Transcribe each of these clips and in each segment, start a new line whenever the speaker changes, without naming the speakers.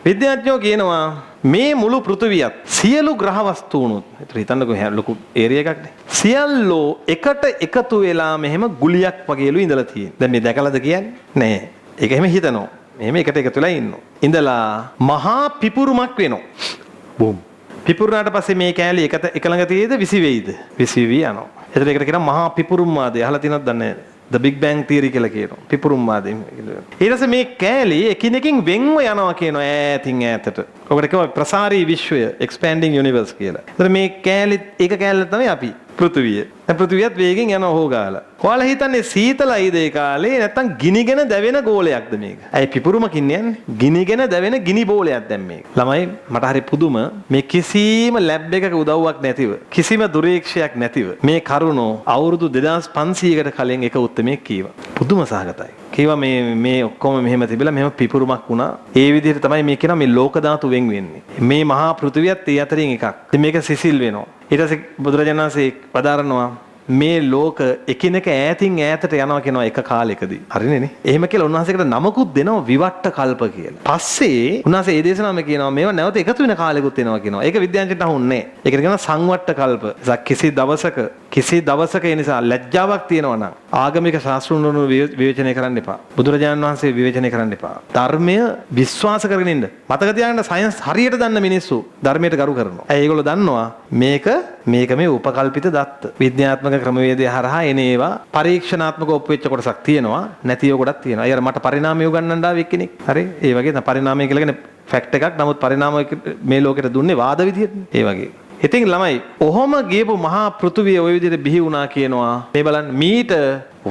විද්‍යාඥයෝ කියනවා මේ මුළු පෘථිවියත් සියලු ග්‍රහ වස්තුණුත් හිතන්නකෝ ලොකු ඒරියා එකක්නේ. සියල්ලෝ එකට එකතු වෙලා මෙහෙම ගුලියක් වගේලු ඉඳලා තියෙන. දැන් මේ දැකලාද කියන්නේ? නෑ. ඒක එහෙම හිතනවා. මෙහෙම එකට එකතු වෙලා ඉන්නවා. ඉඳලා මහා පිපුරුමක් වෙනවා. බූම්. පිපුරුනාට පස්සේ මේ කෑලි එක ළඟ තියෙද විසි වෙයිද? විසි වෙවි යනවා. එතකොට ඒකට කියනවා මහා පිපුරුම් වාදය. අහලා තියෙනවද දන්නේ නැහැ. The Big Bang Theory කියලා කියනවා. පිපුරුම් වාදය. ඊට පස්සේ මේ කෑලි එකිනෙකින් වෙන්ව යනවා කියනවා ඈතින් ඈතට. ඔකට කියනවා ප්‍රසාරී විශ්වය, expanding universe කියලා. එතකොට මේ කෑලි එක කෑල්ල තමයි අපි. පෘථිවිය. දැන් පෘථිවියත් වේගෙන් යනවා හොගාලා. ඔයාලා හිතන්නේ සීතලයිද ඒ කාලේ නැත්තම් ගිනිගෙන දැවෙන ගෝලයක්ද මේක? ඇයි පිපුරුමකින් යන්නේ? ගිනිගෙන දැවෙන ගිනි බෝලයක් දැන් මේක. ළමයි මට හරි පුදුම මේ කිසිම ලැබ් එකක උදව්වක් නැතිව කිසිම දුරීක්ෂයක් නැතිව මේ කරුණෝ අවුරුදු 2500කට කලින් එක උත්තරමයක් කීවා. පුදුම සහගතයි. කීවා මේ ඔක්කොම මෙහෙම තිබිලා මෙහෙම පිපුරුමක් වුණා. ඒ විදිහට තමයි මේ කියනවා මේ ලෝක ධාතු වෙන් වෙන්නේ. මේ මහා පෘථිවියත් ඒ අතරින් එකක්. ඉතින් මේක සිසිල් වෙනවා. ඊට පස්සේ බුදුරජාණන් වහන්සේ වදාරනවා මේ ලෝක එකිනෙක ඈතින් ඈතට යනවා කියනවා එක කාලයකදී. හරිනේ නේ? එහෙම කියලා උන්වහන්සේකට නමකුත් දෙනවා විවට්ට කල්ප කියලා. පස්සේ උන්වහන්සේ ඒ දේශනාවම කියනවා මේවා නැවත එකතු වෙන කාලෙකුත් එනවා කියනවා. ඒක විද්‍යාඥයන්ට අහුන්නේ නැහැ. ඒකට කියනවා සංවට්ට කල්ප. කිසි දවසක ඒ නිසා ලැජ්ජාවක් තියෙනවා නම් ආගමික ශාස්ත්‍රඥයෝ විවේචනය කරන්න එපා. බුදුරජාණන් වහන්සේ විවේචනය කරන්න එපා. ධර්මය විශ්වාස කරගෙන ඉන්න. මතක තියාගන්න සයන්ස් හරියට දන්න මිනිස්සු ධර්මයට ගරු කරනවා. ඒගොල්ලෝ දන්නවා මේක මේ උපකල්පිත දත්ත. විද්‍යාත්මක ක්‍රමවේදය හරහා එන ඒවා පරීක්ෂණාත්මක ඔප්පුවෙච්ච කොටසක් තියෙනවා. නැතිව කොටක් තියෙනවා. අය මට පරිණාමය උගන්වන්න ආව එක්කෙනෙක්. හරි? ඒ වගේ තමයි පරිණාමය කියලා කියන්නේ ෆැක්ට් එකක්. නමුත් පරිණාමය මේ ලෝකෙට දුන්නේ වාද විදියට. ඒ වගේ. ඉතින් ළමයි ඔහොම ගියපු මහා පෘථුවිය ওই විදිහට බිහි වුණා කියනවා. මේ බලන්න මීට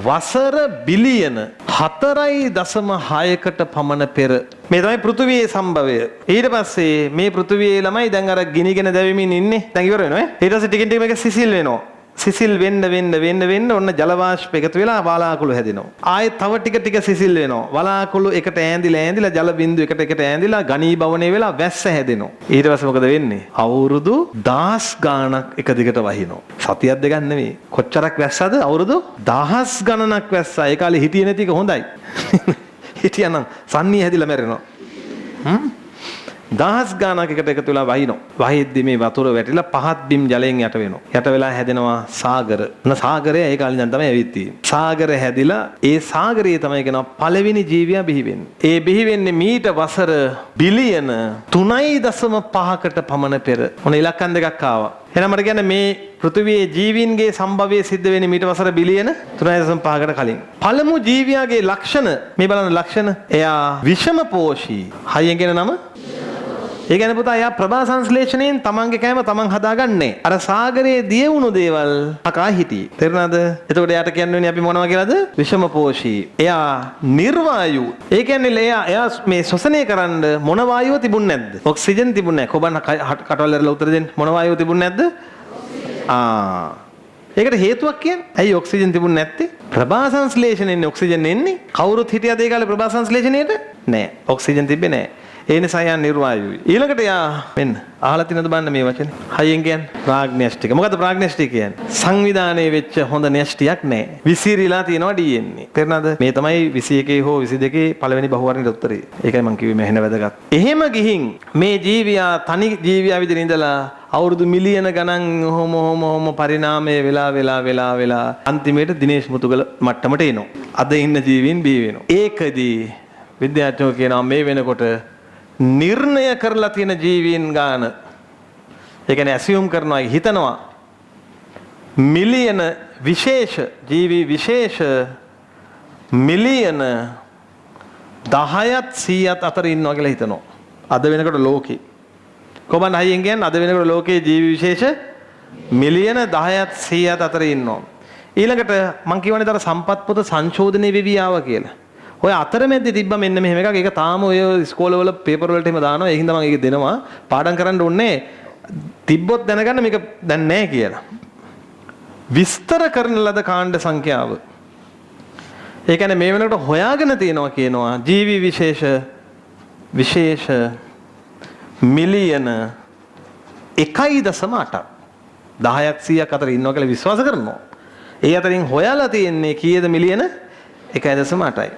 වසර බිලියන 4.6කට පමණ පෙර මේ තමයි පෘථුවියේ සම්භවය. ඊට පස්සේ මේ පෘථුවියේ ළමයි දැන් අර ගිනිගෙන දැවෙමින් ඉන්නේ. දැන් ඉවර වෙනවා ඈ. ඊට පස්සේ ටිකෙන් ටික මේක සිසිල් වෙනවා. සිසිල් වෙන්න ඔන්න ජල වාෂ්ප එකතු වෙලා වලාකුළු හැදෙනවා. ආයෙත් තව ටික සිසිල් වෙනවා. වලාකුළු එකට ඈඳිලා ජල බිඳු එකට ඈඳිලා ඝනීභවණය වෙලා වැස්ස හැදෙනවා. ඊට පස්සේ මොකද වෙන්නේ? අවුරුදු 10 ගාණක් එක දිගට වහිනවා. සතියක් දෙකක් නෙවෙයි. කොච්චරක් වැස්සද? අවුරුදු 10 ගණනක් වැස්සා. ඒ කාලේ හිටියේ නැති එක හොඳයි. හිටියනම් සන්නී හැදිලා මැරෙනවා. 10 ගානක් එකට එකතු වෙලා වහිනවා. වහිද්දි මේ වතුර වැටිලා පහත් බිම් ජලයෙන් යට වෙනවා. යට වෙලා හැදෙනවා සාගර. සාගරය ඒ කාලේ ඉඳන් තමයි ඇවිත් තියෙන්නේ. සාගර හැදිලා ඒ සාගරයේ තමයි කියනවා පළවෙනි ජීවියා බිහි වෙන්නේ. ඒ බිහි වෙන්නේ මීට වසර බිලියන 3.5කට පමණ පෙර. මොන ඉලක්කම් දෙකක් ආවා. එහෙනම් මට කියන්නේ මේ පෘථිවියේ ජීවීන්ගේ සම්භවය සිද්ධ වෙන්නේ මීට වසර බිලියන 3.5කට කලින්. පළමු ජීවියාගේ ලක්ෂණ මේ බලන්න ලක්ෂණ. එයා විෂමපෝෂී. හයියෙන් කියන නම ඒ කියන්නේ පුතා එයා ප්‍රභා සංශ්ලේෂණයෙන් තමන්ගේ කෑම තමන් හදාගන්නේ. අර සාගරයේ දිය වුණු දේවල් අකා හිටියේ. තේරුණාද? එතකොට එයාට කියන්නේ අපි මොනවා කියලාද? විෂමපෝෂී. එයා නිර්වායු. ඒ කියන්නේ එයා මේ ශ්වසනය කරන්න මොන වායුව තිබුණ නැද්ද? ඔක්සිජන් තිබුණ නැහැ. කොබන් කටවල ඉරලා උත්තර දෙන්න. මොන වායුව තිබුණ නැද්ද? ඒකට හේතුවක් කියන්නේ. ඇයි ඔක්සිජන් තිබුණ නැත්තේ? ප්‍රභා සංශ්ලේෂණයෙන් ඔක්සිජන් එන්නේ. කවුරුත් හිටියද ඒ කාලේ ප්‍රභා සංශ්ලේෂණයට? නැහැ. ඔක්සිජන් තිබ්බේ නැහැ. ඒ නිසා යා නිර්වායුයි. ඊළඟට යා මෙන්න අහලා තිනද බලන්න මේ වචනේ. හයියෙන් කියන්නේ ප්‍රාග්නස්ටික. මොකද්ද ප්‍රාග්නස්ටික කියන්නේ? සංවිධානයේ වෙච්ච හොඳ න්‍යෂ්ටියක් නැහැ. විසිරීලා තියෙනවා DNA. තේරුණාද? මේ තමයි 21 හෝ 22 පළවෙනි බහුවර්ණයේ උත්තරේ. ඒකයි මම කිව්වේ මෙහෙන වැදගත්. එහෙම ගිහින් මේ ජීවියා තනි ජීවියා විදිහට ඉඳලා අවුරුදු මිලියන ගණන් හොම පරිණාමය වෙලා අන්තිමේට දිනේෂ් මුතුගල මට්ටමට එනවා. අද ඉන්න ජීවීන් බිහි වෙනවා. ඒකදී විද්‍යාඥයෝ කියනවා මේ වෙනකොට නිර්ණය කරලා තියෙන ජීවීන් ගාන ඒ කියන්නේ ඇසියුම් කරනවා හිතනවා මිලියන විශේෂ ජීවි විශේෂ මිලියන 10ත් 100ත් අතර ඉන්නවා කියලා හිතනවා. අද වෙනකොට ලෝකේ කොබන් හයියෙන් කියන්නේ අද වෙනකොට ලෝකේ ජීවි විශේෂ මිලියන 10ත් 100ත් අතර ඉන්නවා. ඊළඟට මම කියවනේ තර සම්පත් පොත සංශෝධනය වෙවි ආවා කියලා. ඔය අතරමැද්දේ තිබ්බ මෙන්න මෙහෙම එකක්. ඒක තාම ඔය ඉස්කෝලවල පේපර් වලට එහෙම දානවා. ඒකින්ද මම ඒක දෙනවා. පාඩම් කරන්න ඕනේ. තිබ්බොත් දැනගන්න මේක දැන් නැහැ කියලා. විස්තර කරන ලද කාණ්ඩ සංඛ්‍යාව. ඒ කියන්නේ මේ වෙනකොට හොයාගෙන තියෙනවා කියනවා ජීවි විශේෂ මිලියන 1.8ක් 10ක් 100ක් අතර ඉන්නවා කියලා විශ්වාස කරනවා. ඒ අතරින් හොයාලා තියෙන්නේ කීයද මිලියන 1.8යි.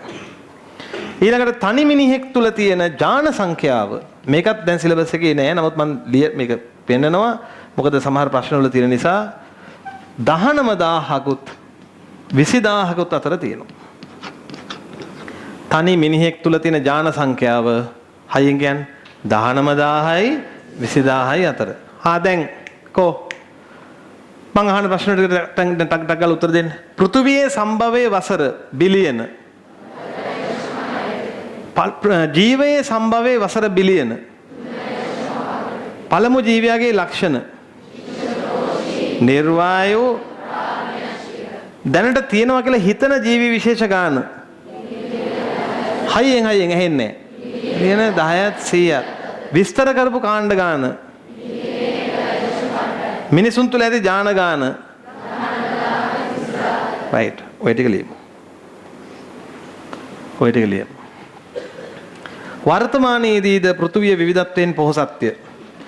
ඊළඟට තනි මිනිහෙක් තුල තියෙන ඥාන සංඛ්‍යාව මේකත් දැන් සිලබස් එකේ නෑ. නමුත් මම මේක පෙන්නනවා. මොකද සමහර ප්‍රශ්න වල තියෙන නිසා 19000කුත් 20000කුත් අතර තියෙනවා. තනි මිනිහෙක් තුල තියෙන ඥාන සංඛ්‍යාව හයියෙන් කියන්නේ 19000යි 20000යි අතර. දැන් කො මං අහන ප්‍රශ්නෙට ටක් ගාලා උත්තර දෙන්න. පෘථුවියේ සම්භවයේ වසර බිලියන. ජීවයේ සම්භවයේ වසර බිලියන. පළමු ජීවියාගේ ලක්ෂණ. නිර්වායු දැනට තියෙනවා කියලා හිතන ජීවි විශේෂ ගාන. හයියෙන් ඇහෙන්නේ. කියන 10ත් 100ත් විස්තර කරපු කාණ්ඩ ගාන. මිනිසුන් තුළ ඇති ඥාන ගාන. රයිට්. ඔය ටික ලියමු. වර්තමානයේදීද පෘථුවිය විවිධත්වයෙන් පොහොසත්ය.